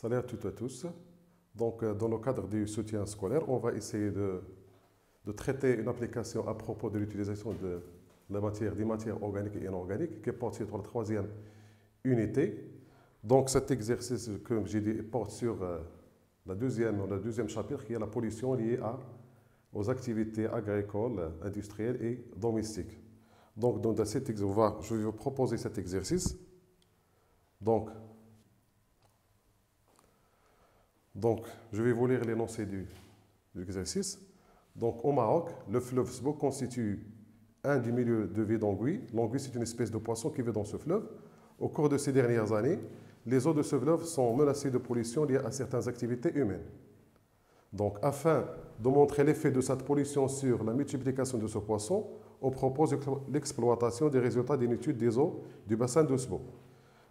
Salut à toutes et à tous. Donc, dans le cadre du soutien scolaire, on va essayer de traiter une application à propos de l'utilisation de la matière, des matières organiques et inorganiques, qui porte sur la troisième unité. Donc, cet exercice, comme j'ai dit, porte sur le deuxième chapitre, qui est la pollution liée aux activités agricoles, industrielles et domestiques. Donc, dans cet exercice, je vais vous proposer cet exercice. Donc, je vais vous lire l'énoncé de l'exercice. Donc, au Maroc, le fleuve Sbo constitue un des milieux de vie d'anguille. L'anguille, c'est une espèce de poisson qui vit dans ce fleuve. Au cours de ces dernières années, les eaux de ce fleuve sont menacées de pollution liée à certaines activités humaines. Donc, afin de montrer l'effet de cette pollution sur la multiplication de ce poisson, on propose l'exploitation des résultats d'une étude des eaux du bassin de Sbo.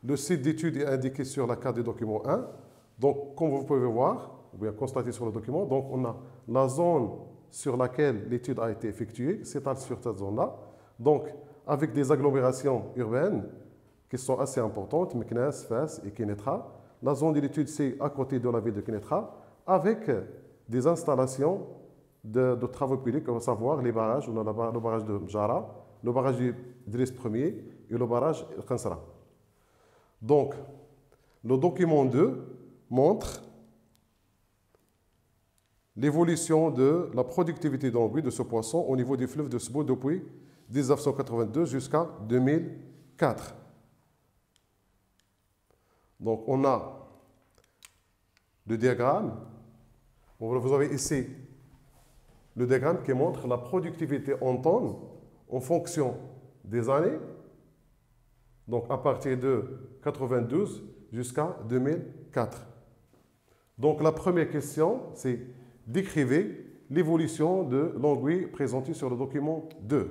Le site d'étude est indiqué sur la carte du document 1. Donc, comme vous pouvez voir, ou bien constater sur le document, donc on a la zone sur laquelle l'étude a été effectuée, c'est sur cette zone-là. Donc, avec des agglomérations urbaines qui sont assez importantes, Meknès, Fès et Kénétra. La zone de l'étude, c'est à côté de la ville de Kénétra, avec des installations de travaux publics, à savoir les barrages. On a le barrage de Mjara, le barrage d'Idriss Ier et le barrage Khansra. Donc, le document 2 montre l'évolution de la productivité d'anguille de ce poisson au niveau du fleuve de Sbo depuis 1982 jusqu'à 2004. Donc, on a le diagramme. Vous avez ici le diagramme qui montre la productivité en tonnes en fonction des années, donc à partir de 92 jusqu'à 2004. Donc, la première question, c'est décrivez l'évolution de l'anguille présentée sur le document 2.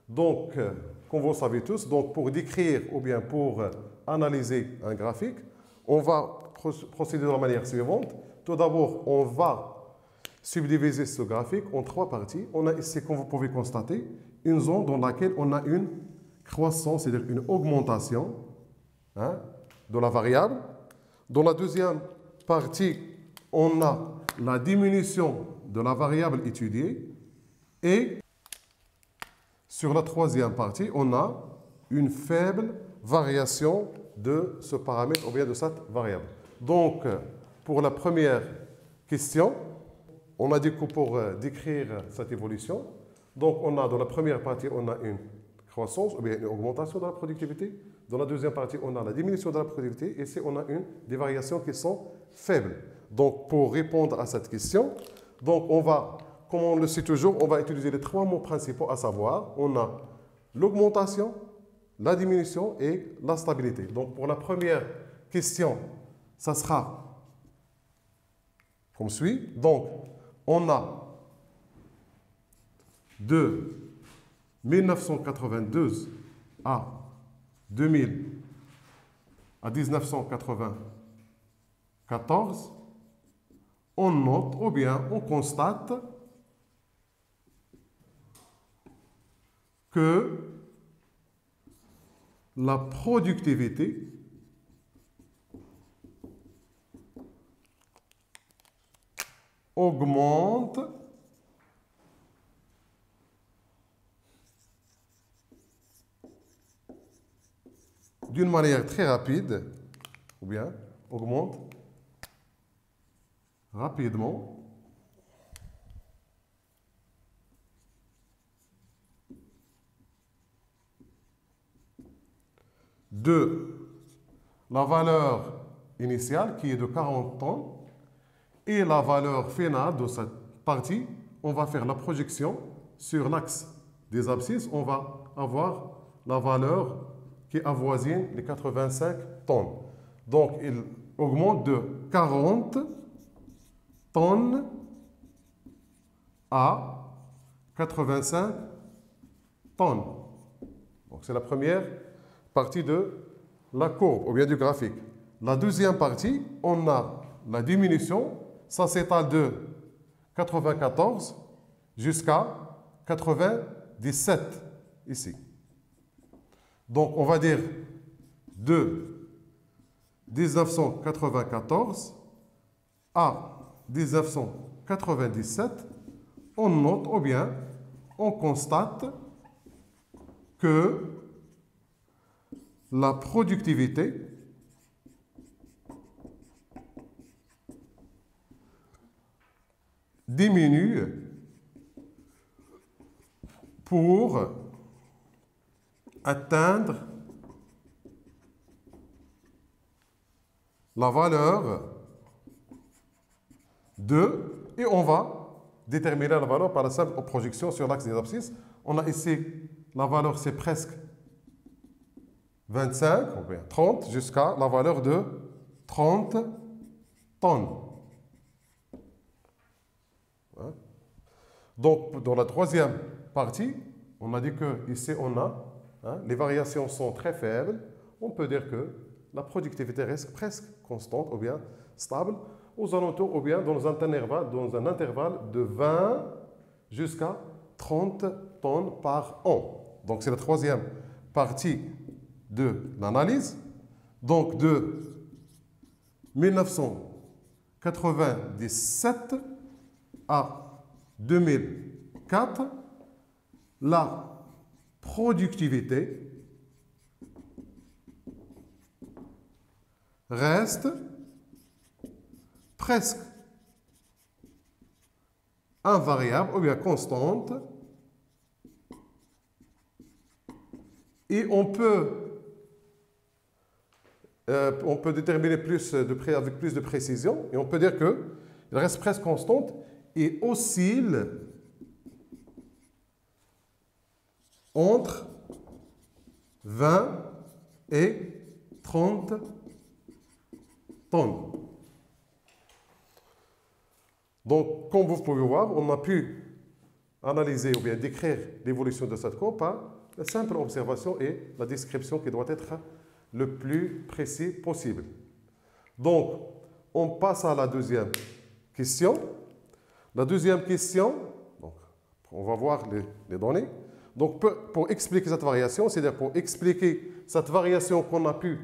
Donc, comme vous le savez tous, donc pour décrire ou bien pour analyser un graphique, on va procéder de la manière suivante. Tout d'abord, on va subdiviser ce graphique en 3 parties. On a ici, comme vous pouvez constater, une zone dans laquelle on a une croissance, c'est-à-dire une augmentation de la variable. Dans la deuxième partie, on a la diminution de la variable étudiée. Et sur la troisième partie, on a une faible variation de ce paramètre ou bien de cette variable. Donc, pour la première question, on a dit que pour décrire cette évolution, donc on a dans la première partie, on a une croissance ou bien une augmentation de la productivité. Dans la deuxième partie, on a la diminution de la productivité. Et ici, on a des variations qui sont faibles. Donc, pour répondre à cette question, donc on va, comme on le sait toujours, on va utiliser les 3 mots principaux, à savoir, on a l'augmentation, la diminution et la stabilité. Donc, pour la première question, ça sera comme suit. Donc, on a de 1992 à 1994, on note ou bien on constate que la productivité augmente d'une manière très rapide, ou bien augmente rapidement de la valeur initiale qui est de 40 tonnes et la valeur finale de cette partie. On va faire la projection sur l'axe des abscisses. On va avoir la valeur qui avoisine les 85 tonnes. Donc, il augmente de 40 tonnes à 85 tonnes. Donc, c'est la première partie de la courbe, ou bien du graphique. La deuxième partie, on a la diminution. Ça s'étale de 94 jusqu'à 97, ici. Donc, on va dire de 1994 à 1997, on note ou bien on constate que la productivité diminue pour atteindre la valeur de, et on va déterminer la valeur par la simple projection sur l'axe des abscisses. On a ici, la valeur c'est presque 25 ou bien 30 jusqu'à la valeur de 30 tonnes. Donc, dans la troisième partie, on a dit que ici on a, les variations sont très faibles. On peut dire que la productivité reste presque constante ou bien stable aux alentours ou bien dans un intervalle de 20 jusqu'à 30 tonnes par an. Donc, c'est la troisième partie de l'analyse. Donc, de 1997 à 2004, la productivité reste presque invariable ou bien constante, et on peut déterminer avec plus de précision, et on peut dire qu'il reste presque constante et oscille entre 20 et 30 tonnes. Donc, comme vous pouvez voir, on a pu analyser ou bien décrire l'évolution de cette courbe par la simple observation et la description qui doit être le plus précis possible. Donc, on passe à la deuxième question. La deuxième question, donc, on va voir les données. Donc, pour expliquer cette variation, c'est-à-dire pour expliquer cette variation qu'on a pu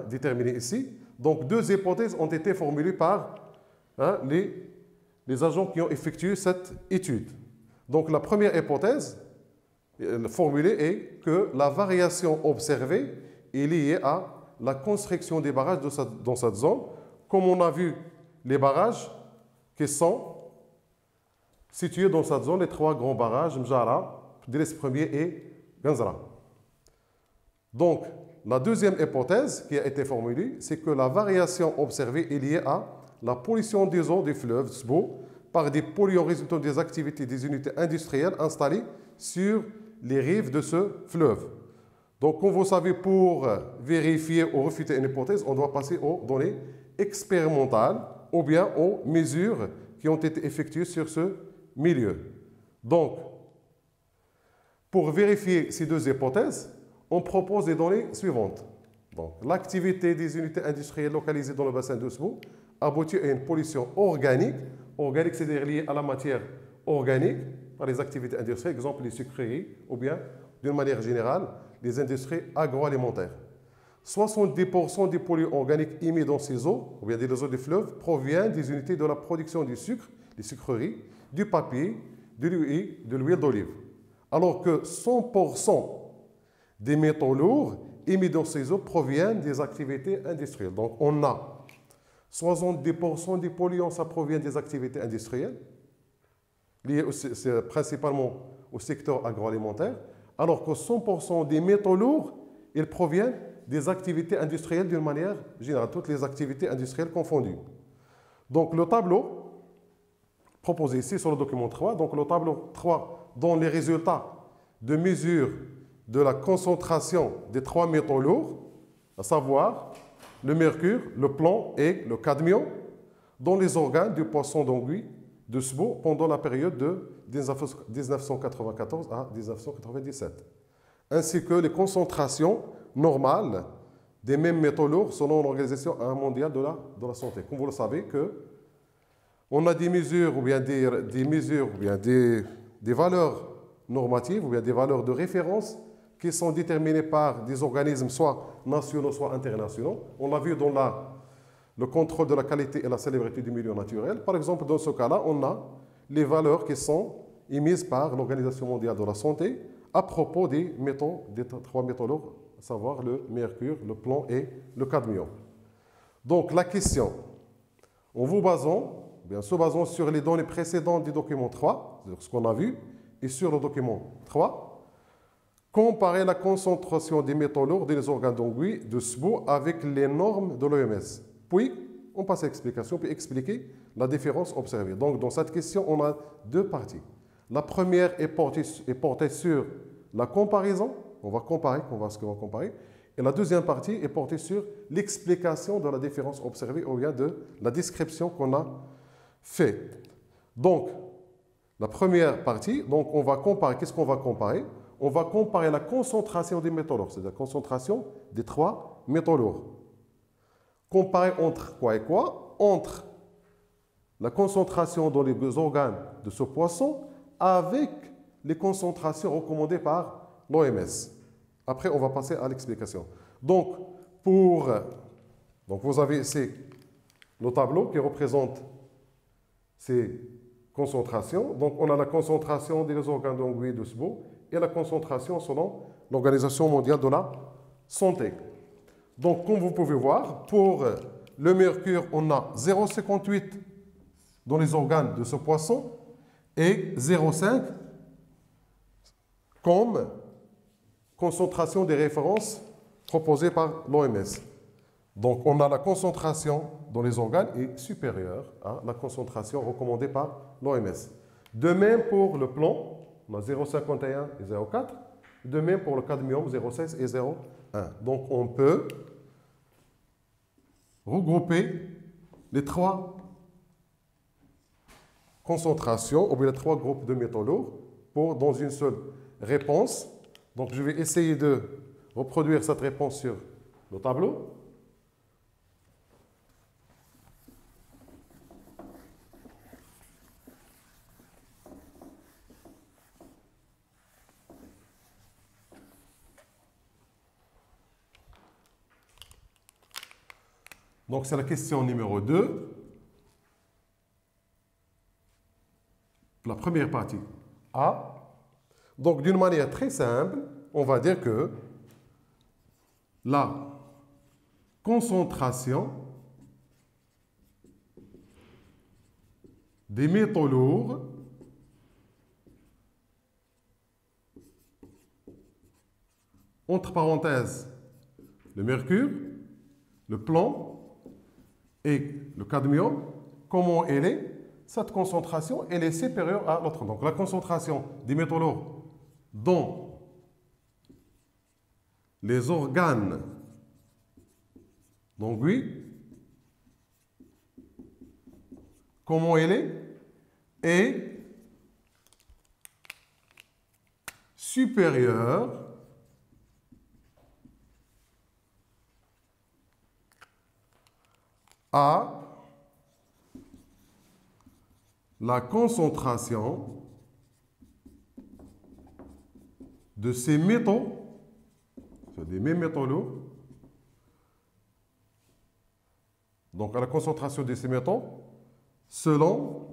déterminer ici, donc deux hypothèses ont été formulées par les agents qui ont effectué cette étude. Donc, la première hypothèse formulée est que la variation observée est liée à la construction des barrages dans cette zone. Comme on a vu, les barrages qui sont situés dans cette zone, les trois grands barrages, Mjara, Dres Premier et Ganzra. Donc, la deuxième hypothèse qui a été formulée, c'est que la variation observée est liée à la pollution des eaux du fleuve Tsbo par des polluants résultant des activités des unités industrielles installées sur les rives de ce fleuve. Donc, comme vous savez, pour vérifier ou refuter une hypothèse, on doit passer aux données expérimentales ou bien aux mesures qui ont été effectuées sur ce milieu. Donc, pour vérifier ces deux hypothèses, on propose les données suivantes. Donc, l'activité des unités industrielles localisées dans le bassin de Tsbo aboutit à une pollution organique. Organique, c'est-à-dire liée à la matière organique par les activités industrielles, exemple les sucreries, ou bien, d'une manière générale, les industries agroalimentaires. 70% des polluants organiques émis dans ces eaux, ou bien des eaux des fleuves, proviennent des unités de la production du sucre, des sucreries, du papier, de l'huile d'olive. Alors que 100% des métaux lourds émis dans ces eaux proviennent des activités industrielles. Donc, on a 70% des polluants, ça provient des activités industrielles, liées principalement au secteur agroalimentaire, alors que 100% des métaux lourds, ils proviennent des activités industrielles d'une manière générale, toutes les activités industrielles confondues. Donc, le tableau proposé ici sur le document 3, donc le tableau 3 donne les résultats de mesure de la concentration des trois métaux lourds, à savoir le mercure, le plomb et le cadmium, dans les organes du poisson d'anguille de Tsbo pendant la période de 1994 à 1997, ainsi que les concentrations normales des mêmes métaux lourds selon l'Organisation mondiale de la santé. Comme vous le savez, on a des mesures ou bien des valeurs normatives ou bien des valeurs de référence qui sont déterminés par des organismes soit nationaux, soit internationaux. On l'a vu dans le contrôle de la qualité et la célébrité du milieu naturel. Par exemple, dans ce cas-là, on a les valeurs qui sont émises par l'Organisation mondiale de la santé à propos des métaux, des 3 métaux lourds, à savoir le mercure, le plomb et le cadmium. Donc la question, en se basant sur les données précédentes du document 3, ce qu'on a vu, et sur le document 3, comparer la concentration des métaux lourds dans les organes d'Angui de SBO avec les normes de l'OMS. Puis, on passe à l'explication, puis expliquer la différence observée. Donc, dans cette question, on a 2 parties. La première est portée sur la comparaison. On va comparer, on va voir ce qu'on va comparer. Et la deuxième partie est portée sur l'explication de la différence observée au lien de la description qu'on a fait. Donc, la première partie, donc on va comparer. Qu'est-ce qu'on va comparer? On va comparer la concentration des métaux lourds, c'est-à-dire la concentration des 3 métaux lourds. Comparer entre quoi et quoi? Entre la concentration dans les organes de ce poisson avec les concentrations recommandées par l'OMS. Après, on va passer à l'explication. Donc, vous avez ici le tableau qui représente ces concentrations. Donc, on a la concentration des organes d'Angui et de SBO et la concentration selon l'Organisation mondiale de la santé. Donc, comme vous pouvez voir, pour le mercure, on a 0,58 dans les organes de ce poisson et 0,5 comme concentration des références proposées par l'OMS. Donc, on a la concentration dans les organes est supérieure à la concentration recommandée par l'OMS. De même pour le plomb, on a 0,51 et 0,4. De même pour le cadmium, 0,16 et 0,1. Donc, on peut regrouper les 3 concentrations, ou bien les 3 groupes de métaux lourds dans une seule réponse. Donc, je vais essayer de reproduire cette réponse sur le tableau. Donc, c'est la question numéro 2. La première partie A. Donc, d'une manière très simple, on va dire que la concentration des métaux lourds entre parenthèses le mercure, le plomb et le cadmium, comment elle est? Cette concentration, elle est supérieure à l'autre. Donc, la concentration des métaux lourds dans les organes d'Angui, comment elle est supérieure à la concentration de ces métaux, c'est des mêmes métaux lourds, donc à la concentration de ces métaux, selon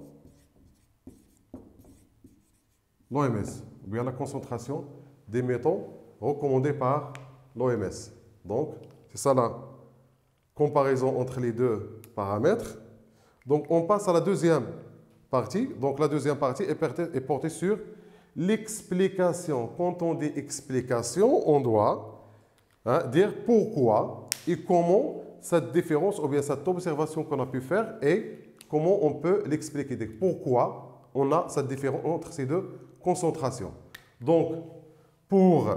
l'OMS, ou bien la concentration des métaux recommandés par l'OMS. Donc, c'est ça la comparaison entre les 2 paramètres. Donc, on passe à la deuxième partie. Donc, la deuxième partie est portée sur l'explication. Quand on dit explication, on doit dire pourquoi et comment cette différence ou bien cette observation qu'on a pu faire et comment on peut l'expliquer. Pourquoi on a cette différence entre ces 2 concentrations. Donc, pour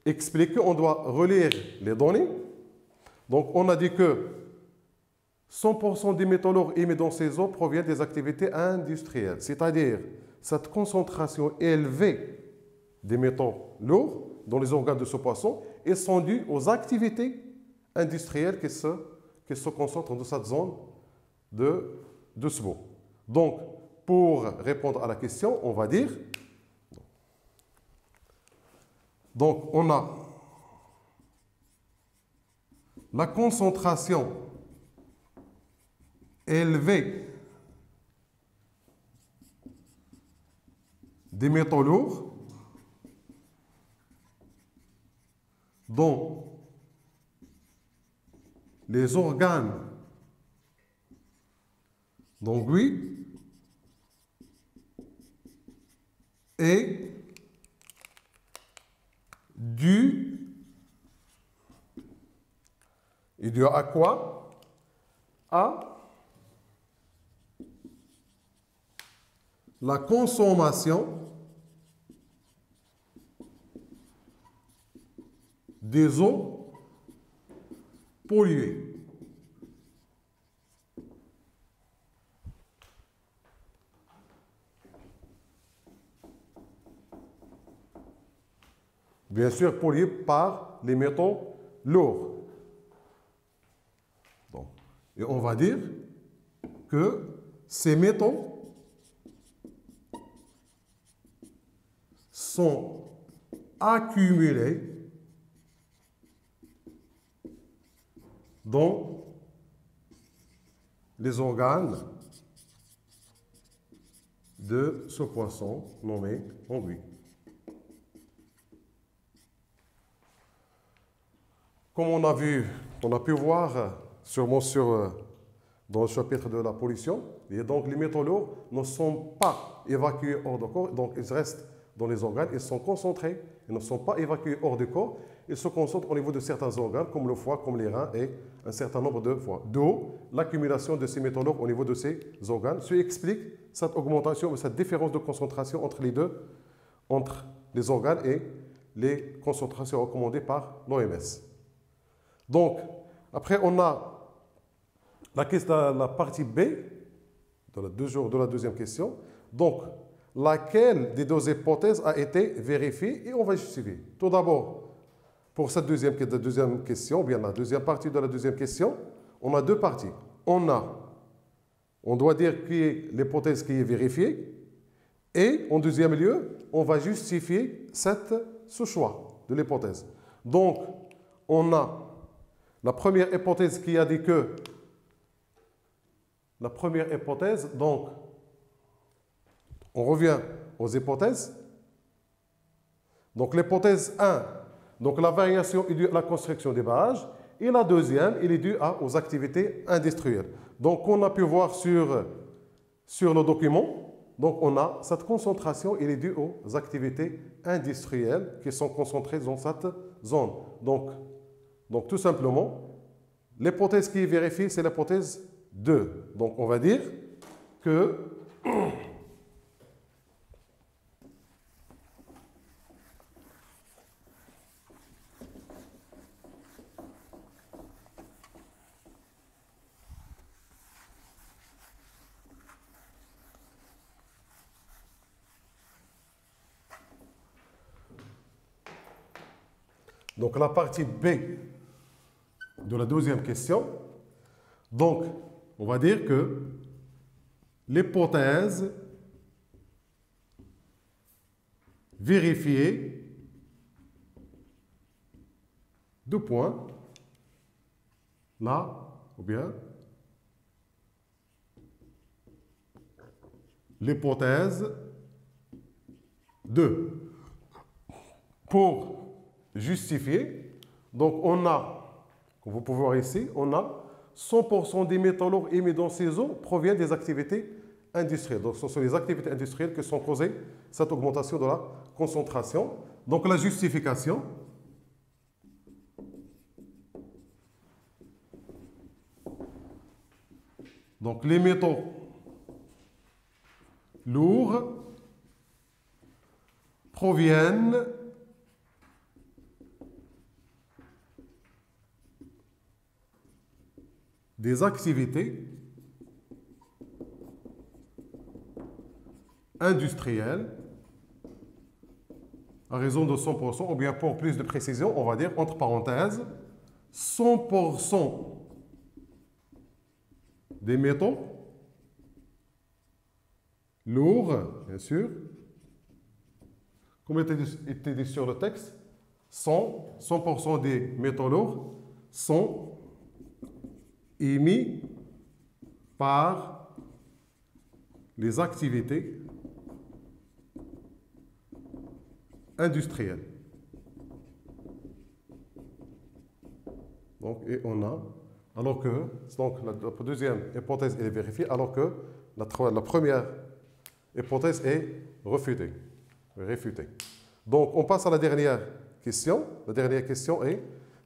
expliquer, on doit relire les données. Donc, on a dit que 100% des métaux lourds émis dans ces eaux proviennent des activités industrielles, c'est-à-dire cette concentration élevée des métaux lourds dans les organes de ce poisson est sont dues aux activités industrielles qui se concentrent dans cette zone de SBO. Donc, pour répondre à la question, on va dire Donc, on a la concentration élevée des métaux lourds dans les organes d'Anguille est dû à quoi? À la consommation des eaux polluées. Bien sûr, polluées par les métaux lourds. Bon. Et on va dire que ces métaux sont accumulés dans les organes de ce poisson nommé anguille. Comme on a pu voir sûrement dans le chapitre de la pollution, et donc les métaux lourds ne sont pas évacués hors du corps, donc ils restent dans les organes, ils sont concentrés, ils ne sont pas évacués hors du corps, ils se concentrent au niveau de certains organes, comme le foie, comme les reins et un certain nombre de fois. D'où l'accumulation de ces métaux lourds au niveau de ces organes. Ce qui explique cette augmentation, cette différence de concentration entre les deux, entre les organes et les concentrations recommandées par l'OMS. Donc, après, on a la partie B de la deuxième question. Donc, laquelle des deux hypothèses a été vérifiée et on va justifier. Tout d'abord, pour cette deuxième question, bien la deuxième partie de la deuxième question, on a deux parties. On doit dire qui est l'hypothèse qui est vérifiée et en deuxième lieu, on va justifier ce choix de l'hypothèse. Donc, on a la première hypothèse qui a dit que la première hypothèse, donc, on revient aux hypothèses. Donc, l'hypothèse 1, donc la variation est due à la construction des barrages. Et la deuxième, elle est due aux activités industrielles. Donc, on a pu voir sur le document, donc on a cette concentration, elle est due aux activités industrielles qui sont concentrées dans cette zone. Donc tout simplement, l'hypothèse qui est vérifiée, c'est l'hypothèse 2. Donc, on va dire que donc la partie B de la deuxième question. Donc, on va dire que l'hypothèse vérifiée, deux points, là, ou bien l'hypothèse 2. Pour justifier, donc on a, comme vous pouvez voir ici, on a 100% des métaux lourds émis dans ces eaux proviennent des activités industrielles. Donc ce sont les activités industrielles qui sont causées cette augmentation de la concentration. Donc la justification, donc les métaux lourds proviennent des activités industrielles à raison de 100%, ou bien pour plus de précision, on va dire entre parenthèses, 100% des métaux lourds, bien sûr, comme était dit sur le texte, 100% des métaux lourds sont émis par les activités industrielles. Donc, et on a, alors que, donc la deuxième hypothèse est vérifiée, alors que la première hypothèse est réfutée. Donc, on passe à la dernière question. La dernière question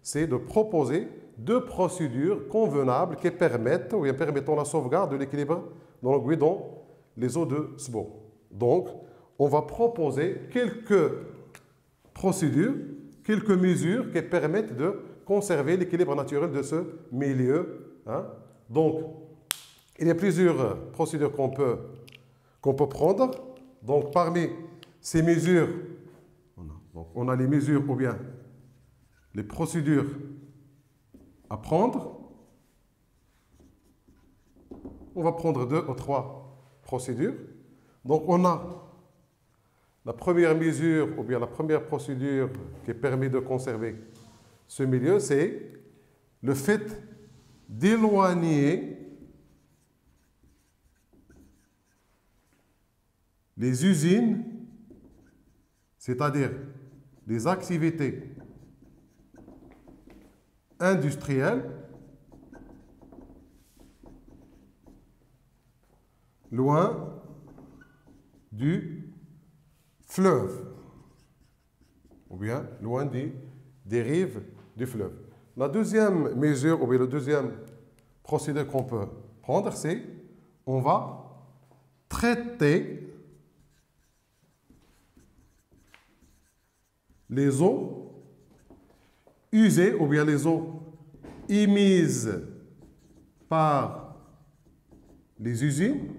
c'est de proposer deux procédures convenables qui permettent ou bien permettant la sauvegarde de l'équilibre dans le guidon, les eaux de SBO. Donc, on va proposer quelques procédures, quelques mesures qui permettent de conserver l'équilibre naturel de ce milieu. Hein. Donc, il y a plusieurs procédures qu'on peut prendre. Donc, parmi ces mesures, on a les mesures ou bien les procédures à prendre. On va prendre 2 ou 3 procédures. Donc, on a la première mesure ou bien la première procédure qui permet de conserver ce milieu, c'est le fait d'éloigner les usines, c'est-à-dire les activités industrielles, loin du fleuve, ou bien loin des rives du fleuve. La deuxième mesure, ou bien le deuxième procédé qu'on peut prendre, c'est on va traiter les eaux usées, ou bien les eaux émises par les usines,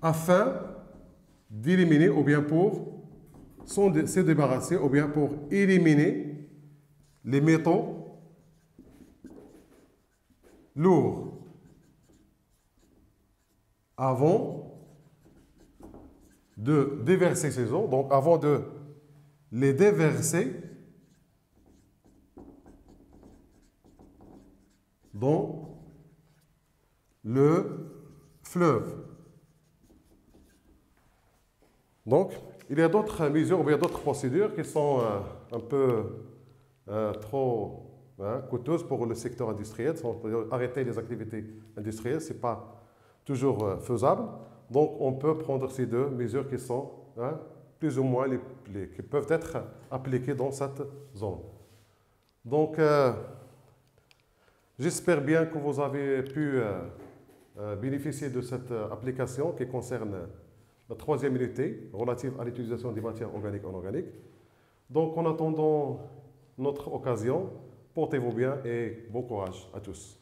afin d'éliminer, ou bien pour se débarrasser, ou bien pour éliminer les métaux lourds avant de déverser ces eaux. Donc, avant de les déverser dans le fleuve. Donc, il y a d'autres mesures ou bien d'autres procédures qui sont un peu trop coûteuses pour le secteur industriel. Arrêter les activités industrielles, ce n'est pas toujours faisable. Donc, on peut prendre ces deux mesures qui sont plus ou moins qui peuvent être appliquées dans cette zone. Donc, j'espère bien que vous avez pu bénéficier de cette application qui concerne la troisième unité relative à l'utilisation des matières organiques en organique. Donc, en attendant notre occasion, portez-vous bien et bon courage à tous.